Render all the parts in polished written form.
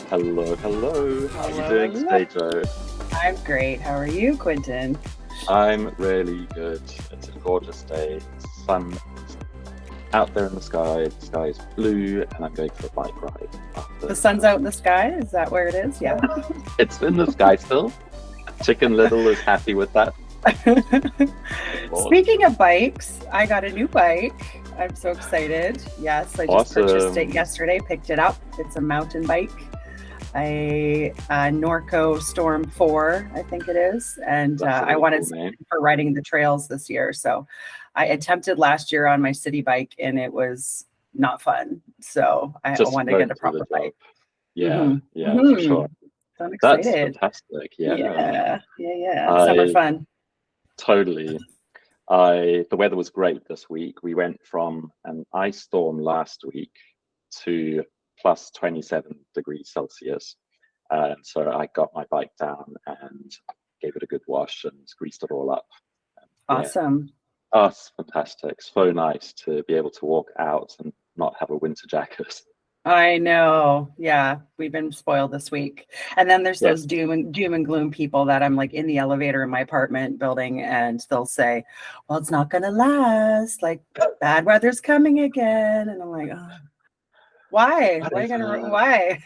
Hello, hello. How are you doing today, Jo? I'm great. How are you, Quinten? I'm really good. It's a gorgeous day. Sun is out there in the sky. The sky is blue, and I'm going for a bike ride. The sun's out in the sky? Is that where it is? Yeah. It's in the sky still. Chicken Little is happy with that. Speaking of bikes, I got a new bike. I'm so excited. Yes, I just purchased it yesterday, picked it up. It's a mountain bike. A Norco Storm 4, I think it is. And I wanted something for riding the trails this year. So I attempted last year on my city bike and it was not fun. So I want to get a proper bike. Yeah, for sure. So I'm excited. That's fantastic. Yeah. Summer fun. Totally. The weather was great this week. We went from an ice storm last week to plus 27 degrees Celsius. And so I got my bike down and gave it a good wash and greased it all up. Awesome. Oh, it's fantastic. So nice to be able to walk out and not have a winter jacket. I know. Yeah, we've been spoiled this week. And then there's those doom and gloom people that I'm like in the elevator in my apartment building and they'll say, well, it's not going to last. Like bad weather's coming again. And I'm like, oh. Why? Why?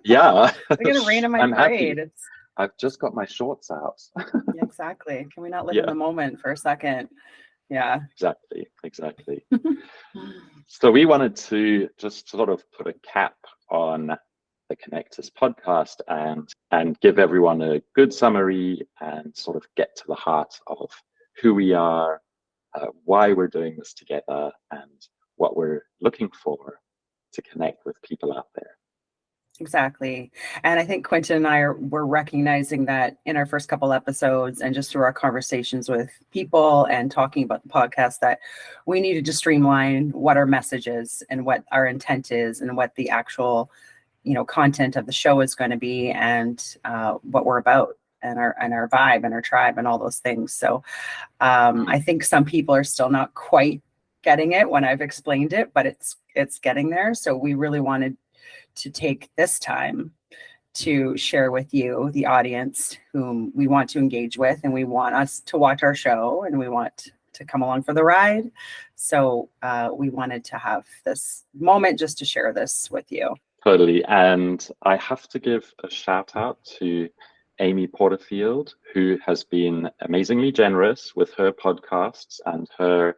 Yeah. They're gonna rain in my parade. I've just got my shorts out. Exactly. Can we not live in the moment for a second? Yeah. Exactly. So we wanted to just sort of put a cap on the Connectors podcast and give everyone a good summary and sort of get to the heart of who we are, why we're doing this together, and what we're looking for to connect with people out there. Exactly. And I think Quinten and I were recognizing that in our first couple episodes and just through our conversations with people and talking about the podcast that we needed to streamline what our message is and what our intent is and what the actual, content of the show is going to be and what we're about and our vibe and our tribe and all those things. So I think some people are still not quite getting it when I've explained it, but it's getting there. So we really wanted to take this time to share with you, the audience, whom we want to engage with, and we want us to watch our show and we want to come along for the ride. So we wanted to have this moment just to share this with you. Totally. And I have to give a shout out to Amy Porterfield, who has been amazingly generous with her podcasts and her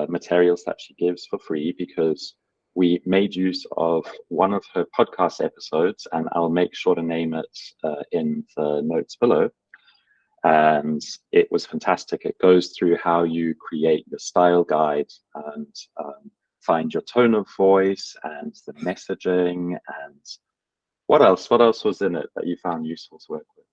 materials that she gives for free, because we made use of one of her podcast episodes, and I'll make sure to name it in the notes below. And it was fantastic. It goes through how you create your style guide and find your tone of voice and the messaging. And what else was in it that you found useful to work with?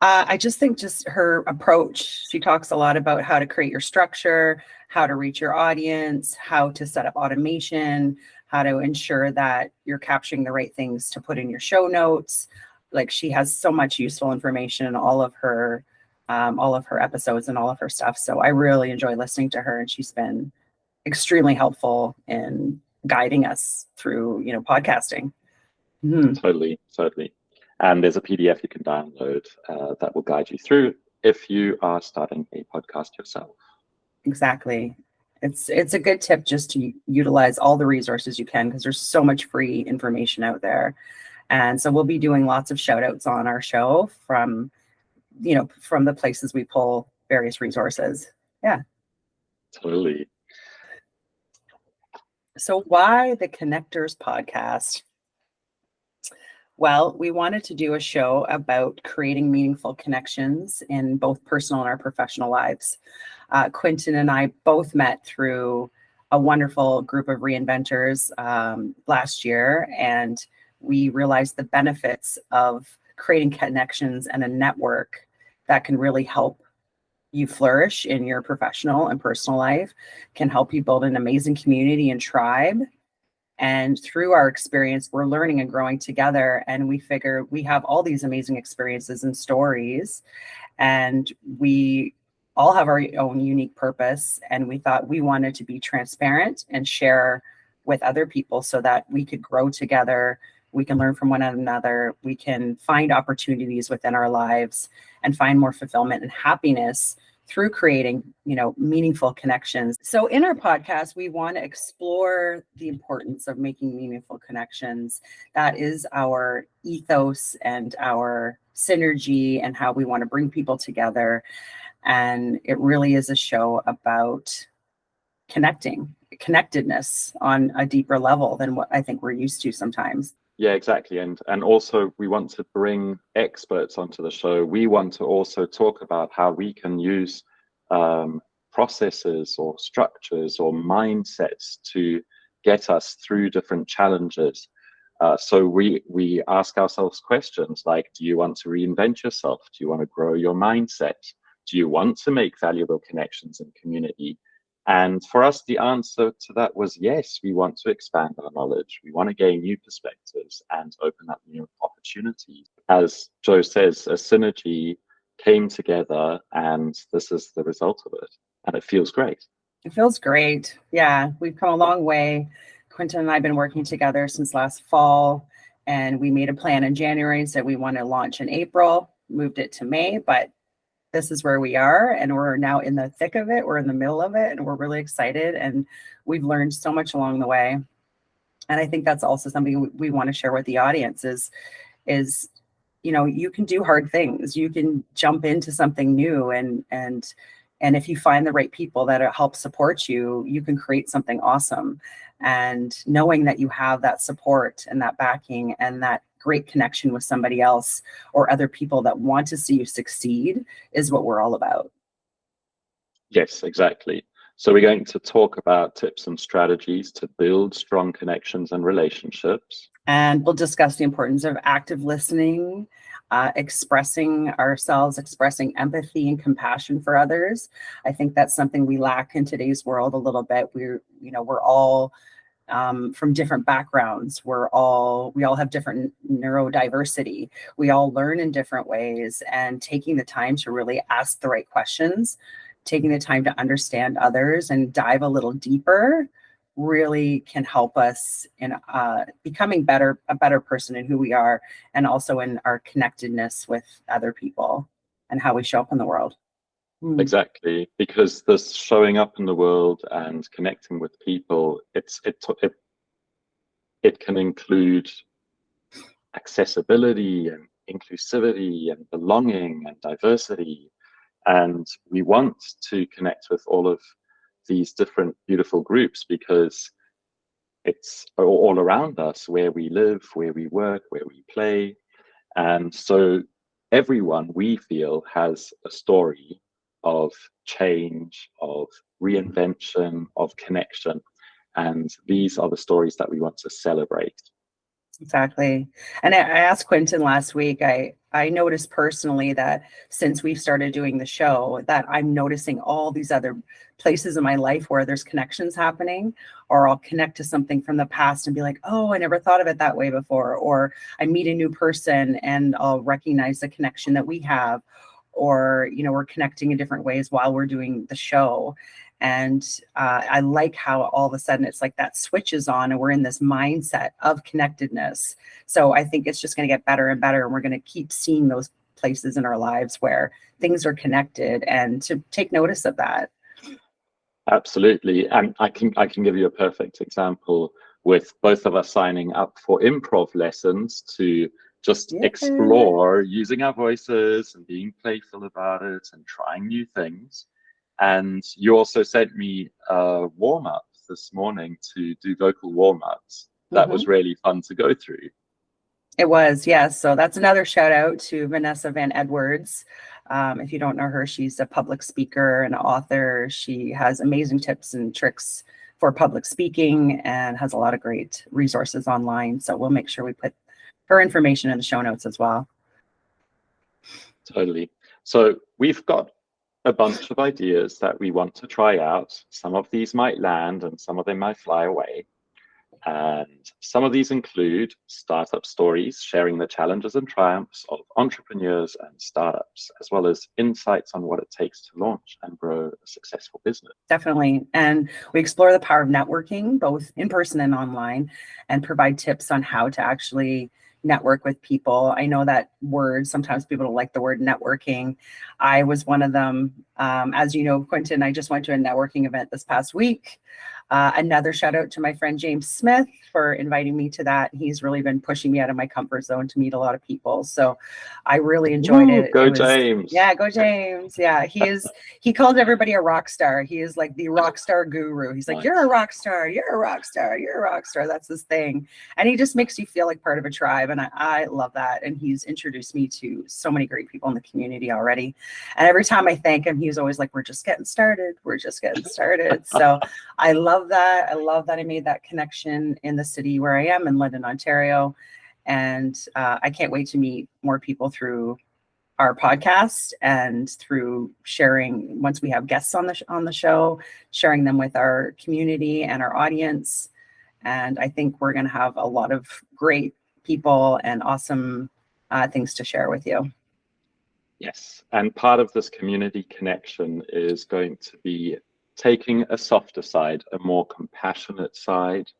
I just think just her approach. She talks a lot about how to create your structure, how to reach your audience, how to set up automation, how to ensure that you're capturing the right things to put in your show notes. Like she has so much useful information in all of her episodes and all of her stuff. So I really enjoy listening to her, and she's been extremely helpful in guiding us through, podcasting. Mm-hmm. Totally. And there's a PDF you can download that will guide you through if you are starting a podcast yourself. Exactly. It's a good tip just to utilize all the resources you can, because there's so much free information out there. And so we'll be doing lots of shout outs on our show from the places we pull various resources. Yeah. Totally. So why the Connectors podcast? Well, we wanted to do a show about creating meaningful connections in both personal and our professional lives. Quinten and I both met through a wonderful group of reinventors last year, and we realized the benefits of creating connections and a network that can really help you flourish in your professional and personal life, can help you build an amazing community and tribe. And through our experience, we're learning and growing together. And we figure we have all these amazing experiences and stories, and we all have our own unique purpose. And we thought we wanted to be transparent and share with other people so that we could grow together. We can learn from one another. We can find opportunities within our lives and find more fulfillment and happiness through creating, meaningful connections. So in our podcast, we want to explore the importance of making meaningful connections. That is our ethos and our synergy and how we want to bring people together. And it really is a show about connectedness on a deeper level than what I think we're used to sometimes. Yeah, exactly. And also we want to bring experts onto the show. We want to also talk about how we can use processes or structures or mindsets to get us through different challenges. So we ask ourselves questions like, do you want to reinvent yourself? Do you want to grow your mindset? Do you want to make valuable connections in community? And for us, the answer to that was yes, we want to expand our knowledge. We want to gain new perspectives and open up new opportunities. As Jo says, a synergy came together, and this is the result of it. And it feels great. It feels great. Yeah, we've come a long way. Quinten and I have been working together since last fall, and we made a plan in January and said we want to launch in April, moved it to May, but this is where we are, and we're now in the thick of it. We're in the middle of it, and we're really excited, and we've learned so much along the way. And I think that's also something we want to share with the audience is you can do hard things. You can jump into something new, and if you find the right people that help support you, you can create something awesome. And knowing that you have that support and that backing and that great connection with somebody else or other people that want to see you succeed is what we're all about. Yes, exactly. So we're going to talk about tips and strategies to build strong connections and relationships. And we'll discuss the importance of active listening, expressing ourselves, expressing empathy and compassion for others. I think that's something we lack in today's world a little bit. We're all from different backgrounds. We all have different neurodiversity. We all learn in different ways, and taking the time to really ask the right questions, taking the time to understand others and dive a little deeper really can help us in becoming a better person in who we are, and also in our connectedness with other people and how we show up in the world. Exactly, because this showing up in the world and connecting with people, it can include accessibility and inclusivity and belonging and diversity. And we want to connect with all of these different beautiful groups because it's all around us, where we live, where we work, where we play. And so everyone, we feel, has a story of change, of reinvention, of connection. And these are the stories that we want to celebrate. Exactly. And I asked Quinten last week, I noticed personally that since we've started doing the show, that I'm noticing all these other places in my life where there's connections happening, or I'll connect to something from the past and be like, oh, I never thought of it that way before. Or I meet a new person and I'll recognize the connection that we have, or, we're connecting in different ways while we're doing the show. And I like how all of a sudden it's like that switch is on and we're in this mindset of connectedness. So I think it's just going to get better and better. And we're going to keep seeing those places in our lives where things are connected, and to take notice of that. Absolutely. And I can give you a perfect example with both of us signing up for improv lessons to just explore using our voices and being playful about it and trying new things. And you also sent me a warm-up this morning to do vocal warm-ups. That was really fun to go through. It was, yes. So that's another shout out to Vanessa Van Edwards. If you don't know her, she's a public speaker and author. She has amazing tips and tricks for public speaking and has a lot of great resources online. So we'll make sure we put her information in the show notes as well. Totally. So we've got a bunch of ideas that we want to try out. Some of these might land and some of them might fly away. And some of these include startup stories, sharing the challenges and triumphs of entrepreneurs and startups, as well as insights on what it takes to launch and grow a successful business. Definitely. And we explore the power of networking, both in person and online, and provide tips on how to actually network with people. I know that word, sometimes people don't like the word networking. I was one of them. As you know, Quinten, I just went to a networking event this past week. Another shout out to my friend James Smith for inviting me to that. He's really been pushing me out of my comfort zone to meet a lot of people. So I really enjoyed it. Go James. Yeah, go James. Yeah, he calls everybody a rock star. He is like the rock star guru. He's like, Nice. you're a rock star, you're a rock star, you're a rock star. That's his thing. And he just makes you feel like part of a tribe. And I love that. And he's introduced me to so many great people in the community already. And every time I thank him, he's always like, we're just getting started. We're just getting started. So I love that. I love that I made that connection in the city where I am in London, Ontario. And I can't wait to meet more people through our podcast and through sharing, once we have guests on the show, sharing them with our community and our audience. And I think we're going to have a lot of great people and awesome things to share with you. Yes, and part of this community connection is going to be taking a softer side, a more compassionate side,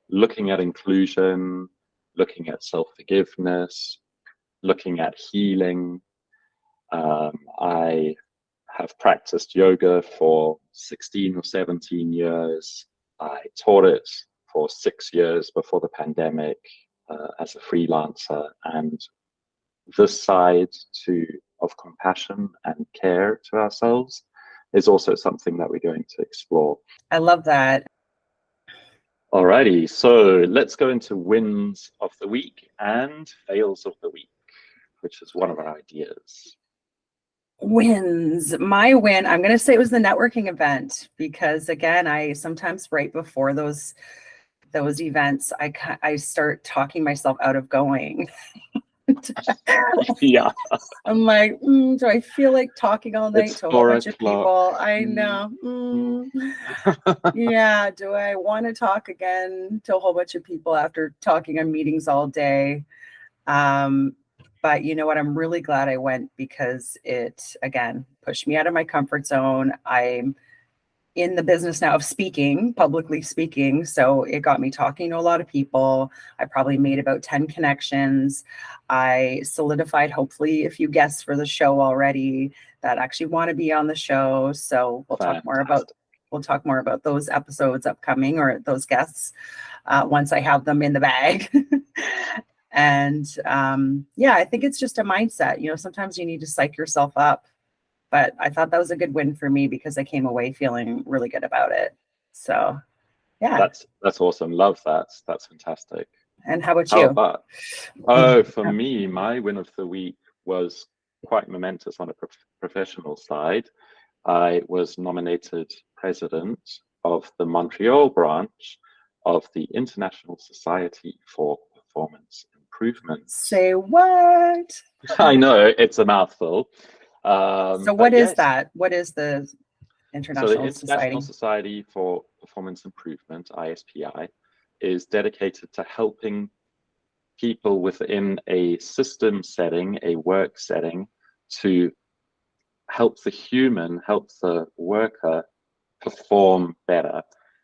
looking at inclusion, looking at self-forgiveness, looking at healing. I have practiced yoga for 16 or 17 years. I taught it for 6 years before the pandemic as a freelancer. And this side of compassion and care to ourselves is also something that we're going to explore. I love that. Alrighty, so let's go into wins of the week and fails of the week, which is one of our ideas. Wins. My win, I'm going to say it was the networking event, because again, I sometimes right before those events, I start talking myself out of going. Yeah. I'm like, do I feel like talking all night to a whole bunch of people? I know. Yeah. Do I want to talk again to a whole bunch of people after talking on meetings all day? But you know what? I'm really glad I went, because it, again, pushed me out of my comfort zone. I'm in the business now of speaking, publicly speaking. So it got me talking to a lot of people. I probably made about 10 connections. I solidified, hopefully, a few guests for the show already that actually want to be on the show. So we'll talk more about those episodes upcoming, or those guests, once I have them in the bag. And yeah, I think it's just a mindset. You know, sometimes you need to psych yourself up. But I thought that was a good win for me, because I came away feeling really good about it. So, yeah. That's awesome. Love that. That's fantastic. And how about you? For me, my win of the week was quite momentous on a professional side. I was nominated president of the Montreal branch of the International Society for Performance Improvement. Say what? I know, it's a mouthful. So what is that? What is the International Society for Performance Improvement, ISPI, is dedicated to helping people within a system setting, a work setting, to help the worker perform better.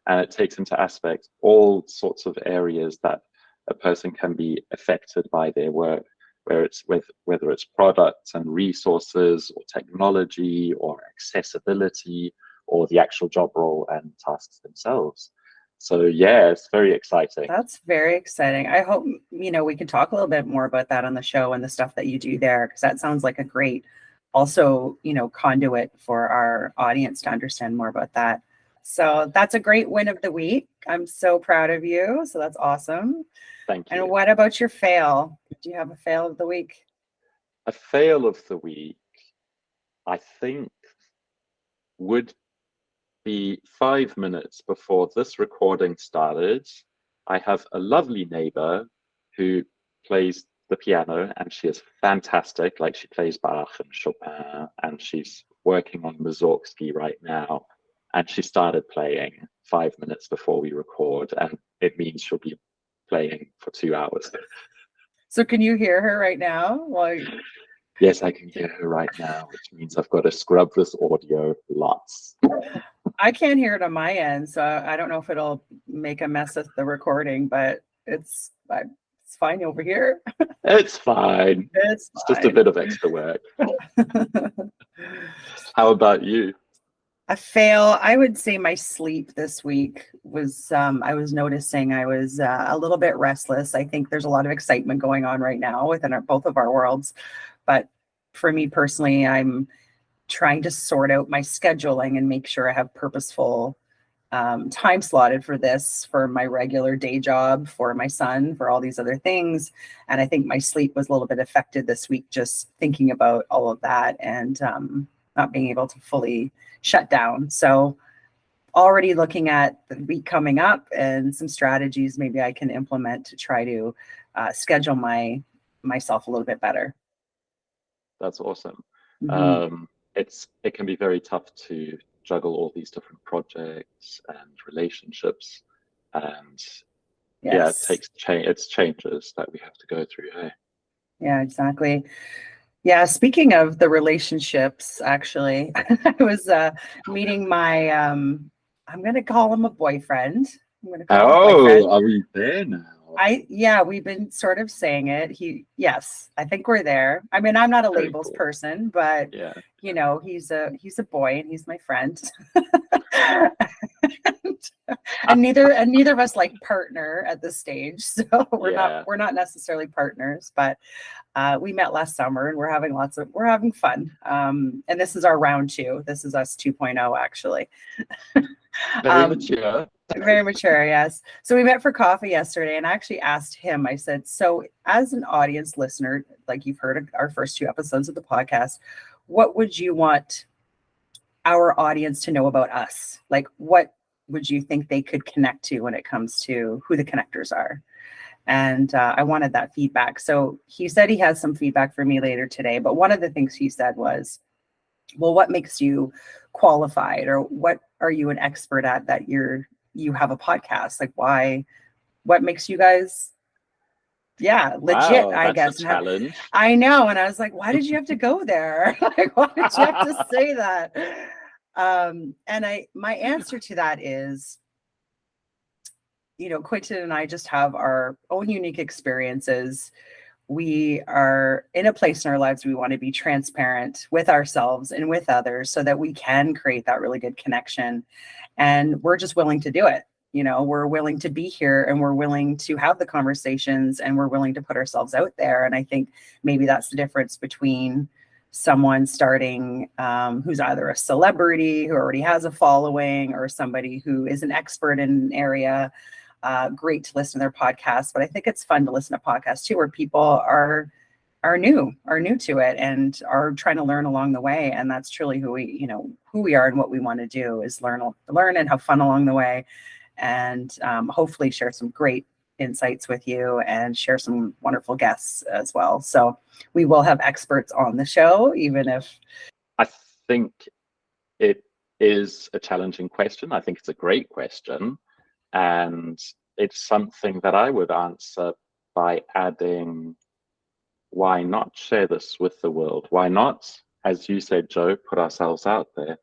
And it takes into aspect all sorts of areas that a person can be affected by their work, whether it's products and resources, or technology, or accessibility, or the actual job role and tasks themselves. So yeah, it's very exciting. That's very exciting. I hope, we can talk a little bit more about that on the show and the stuff that you do there, because that sounds like a great, also, conduit for our audience to understand more about that. So that's a great win of the week. I'm so proud of you. So that's awesome. Thank you. And what about your fail? Do you have a fail of the week? A fail of the week, I think, would the 5 minutes before this recording started, I have a lovely neighbor who plays the piano, and she is fantastic. Like, she plays Bach and Chopin, and she's working on Mussorgsky right now. And she started playing 5 minutes before we record, and it means she'll be playing for 2 hours. So can you hear her right now? Yes, I can hear her right now, which means I've got to scrub this audio lots. I can't hear it on my end, so I don't know if it'll make a mess of the recording, but it's fine over here. It's fine. It's just a bit of extra work. How about you? A fail. I would say my sleep this week was, I was noticing I was a little bit restless. I think there's a lot of excitement going on right now within both of our worlds. But for me personally, I'm trying to sort out my scheduling and make sure I have purposeful time slotted for this, for my regular day job, for my son, for all these other things. And I think my sleep was a little bit affected this week, just thinking about all of that and not being able to fully shut down. So already looking at the week coming up and some strategies maybe I can implement to try to schedule myself a little bit better. That's awesome. Mm-hmm. It can be very tough to juggle all these different projects and relationships, and Yes. it's changes that we have to go through. Hey? Yeah, exactly. Yeah, speaking of the relationships, actually, I was meeting my I'm gonna call him a boyfriend. I'm gonna call him a boyfriend. Are we there now? We've been sort of saying it. Yes, I think we're there. I mean, I'm not a Very labels cool. person, but Yeah. he's a boy and he's my friend. and neither of us like partner at this stage. So we're not necessarily partners, but we met last summer and we're having fun. And this is our round 2. This is us 2.0 actually. Very mature. Very mature, yes. So we met for coffee yesterday, and I actually asked him, I said, so as an audience listener, like you've heard our first 2 episodes of the podcast, what would you want our audience to know about us? Like, what would you think they could connect to when it comes to who the connectors are? And I wanted that feedback. So he said he has some feedback for me later today, but one of the things he said was, well, what makes you qualified, or what are you an expert at that you have a podcast? Like, what makes you guys legit? Wow, I guess. That's a challenge. I know. And I was like, why did you have to go there? Like, why did you have to say that? And my answer to that is, Quinten and I just have our own unique experiences. We are in a place in our lives we want to be transparent with ourselves and with others so that we can create that really good connection. And we're just willing to do it. We're willing to be here, and we're willing to have the conversations, and we're willing to put ourselves out there. And I think maybe that's the difference between someone starting who's either a celebrity who already has a following, or somebody who is an expert in an area. Great to listen to their podcasts, but I think it's fun to listen to podcasts too, where people are new to it and are trying to learn along the way. And that's truly who we are, and what we want to do is learn and have fun along the way, and hopefully share some great insights with you and share some wonderful guests as well. So we will have experts on the show, even if I think it is a challenging question. I think it's a great question. And it's something that I would answer by adding, why not share this with the world? Why not, as you said, Jo, put ourselves out there?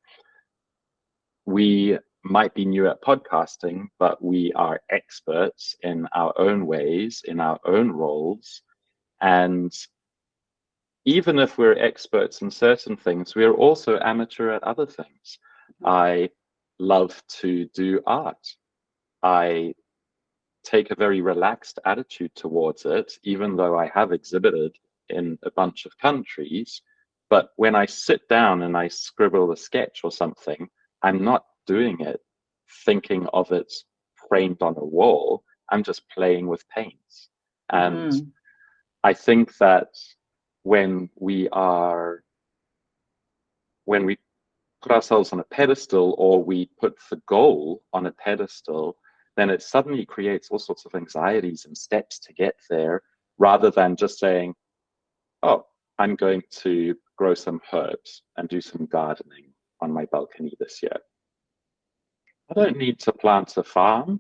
We might be new at podcasting, but we are experts in our own ways, in our own roles. And even if we're experts in certain things, we are also amateur at other things. I love to do art. I take a very relaxed attitude towards it, even though I have exhibited in a bunch of countries. But when I sit down and I scribble a sketch or something, I'm not doing it thinking of it framed on a wall. I'm just playing with paints. And I think that when we put ourselves on a pedestal, or we put the goal on a pedestal, then it suddenly creates all sorts of anxieties and steps to get there, rather than just saying, oh, I'm going to grow some herbs and do some gardening on my balcony this year. I don't need to plant a farm.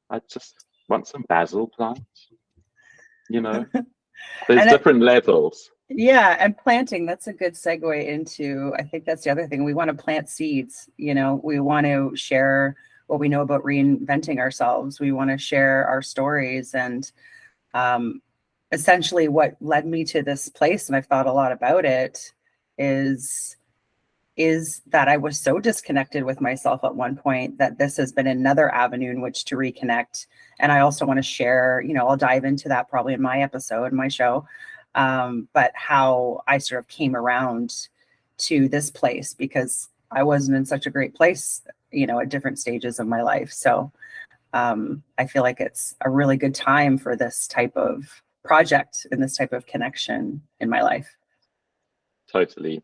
I just want some basil plants. There's different levels. Yeah, and planting, that's a good segue into, I think that's the other thing. We want to plant seeds. We want to share what we know about reinventing ourselves. We want to share our stories. And essentially what led me to this place, and I've thought a lot about it, is that I was so disconnected with myself at one point that this has been another avenue in which to reconnect. And I also want to share, I'll dive into that probably in my episode, my show, but how I sort of came around to this place, because I wasn't in such a great place, at different stages of my life. So I feel like it's a really good time for this type of project and this type of connection in my life. Totally.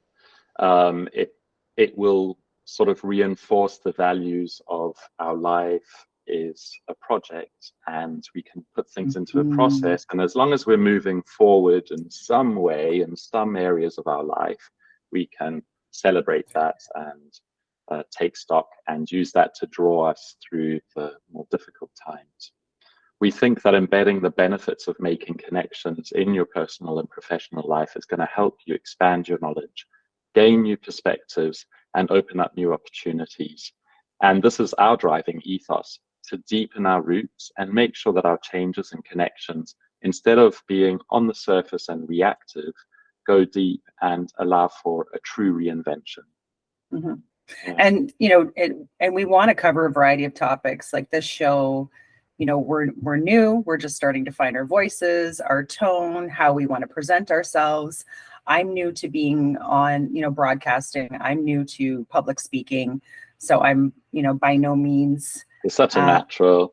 It will sort of reinforce the values of our life is a project, and we can put things into a process. And as long as we're moving forward in some way, in some areas of our life, we can celebrate that and take stock and use that to draw us through the more difficult times. We think that embedding the benefits of making connections in your personal and professional life is going to help you expand your knowledge, gain new perspectives, and open up new opportunities. And this is our driving ethos, to deepen our roots and make sure that our changes and connections, instead of being on the surface and reactive, go deep and allow for a true reinvention. Mm-hmm. Yeah. And, and we want to cover a variety of topics. Like this show, we're new, we're just starting to find our voices, our tone, how we want to present ourselves. I'm new to being on, broadcasting. I'm new to public speaking. So I'm, by no means. It's such a natural.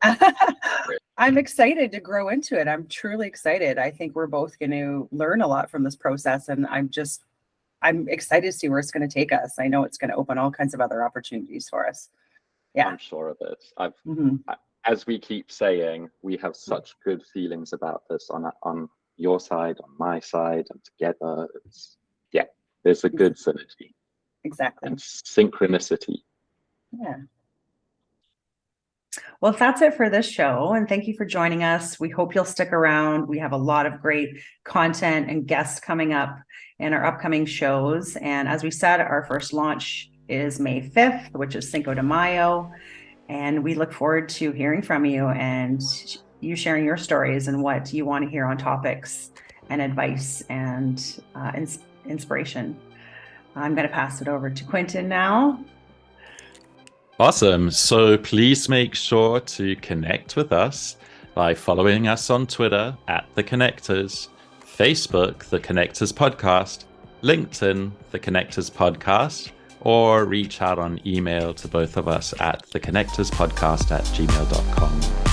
I'm excited to grow into it. I'm truly excited. I think we're both going to learn a lot from this process. And I'm excited to see where it's going to take us. I know it's going to open all kinds of other opportunities for us. Yeah. I'm sure of it. As we keep saying, we have such good feelings about this on your side, on my side, and together. There's a good synergy. Exactly. And synchronicity. Yeah. Well, that's it for this show. And thank you for joining us. We hope you'll stick around. We have a lot of great content and guests coming up in our upcoming shows. And as we said, our first launch is May 5th, which is Cinco de Mayo. And we look forward to hearing from you and you sharing your stories and what you want to hear on topics and advice and inspiration. I'm going to pass it over to Quinten now. Awesome. So please make sure to connect with us by following us on Twitter at The Connectors, Facebook, The Connectors Podcast, LinkedIn, The Connectors Podcast, or reach out on email to both of us at theconnectorspodcast@gmail.com.